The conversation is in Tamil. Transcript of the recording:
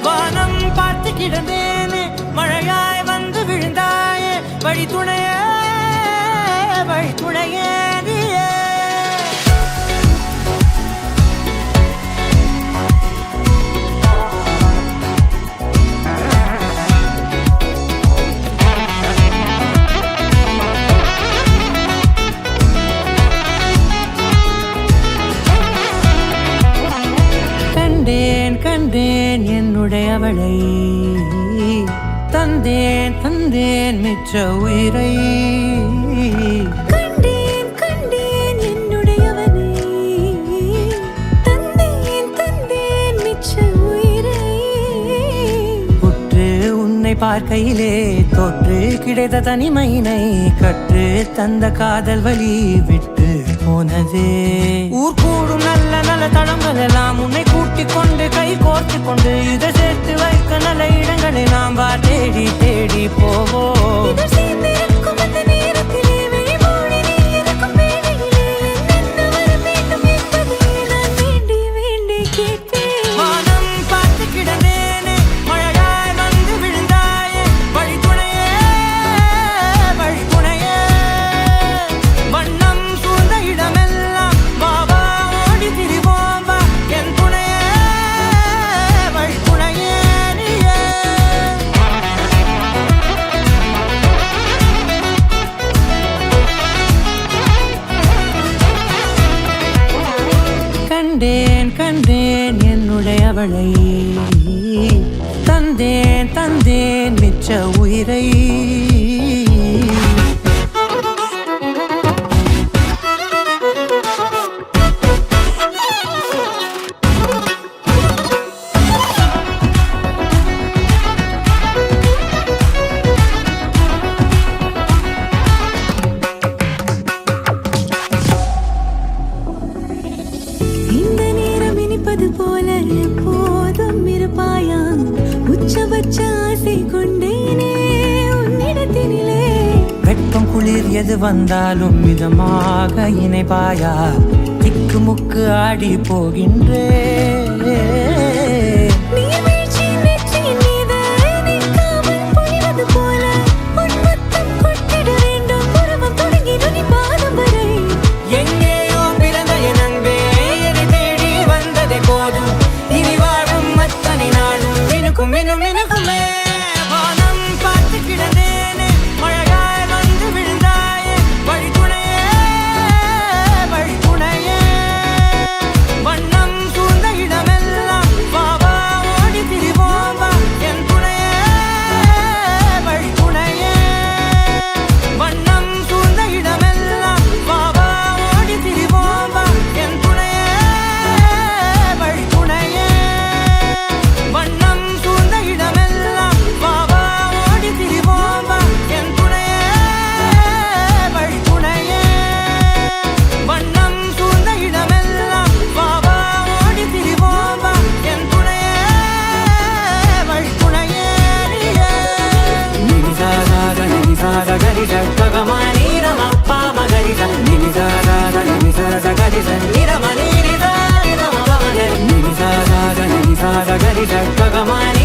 வானம் பார்த்து கிடந்தேனே மழையாய் வந்து விழுந்தாயே வழி துணையே நீயே கண்டேன் என்னுடையவளை தந்தேன் மிச்ச உயிரை கண்டேன் என்னுடையவனை தந்தேன் மிச்ச உயிரை உற்று உன்னை பார்க்கையிலே தொற்று கிடைத்த தனிமையினை கற்று தந்த காதல் வழி விட்டு போனதே ஊர் கூடும் நல்ல நல்ல தளங்கள் எல்லாம் உன்னை கூட்டிக் கொண்டு கை கோர்த்து கொண்டு இதை சேர்த்து வைக்க நல்ல இடங்களை நாம் தேடி தேடி போவோம். கண்டேன் என்னுடையவளை தந்தேன் மிச்ச உயிரை போல எப்போதும் இருப்பாயா உச்சபட்ச ஆசை கொண்டேனே உன்னிடத்தினிலே வெட்கம் குளிர் எது வந்தாலும் மிதமாக இணைப்பாயா திக்கு முக்கு ஆடி போகின்றே Gari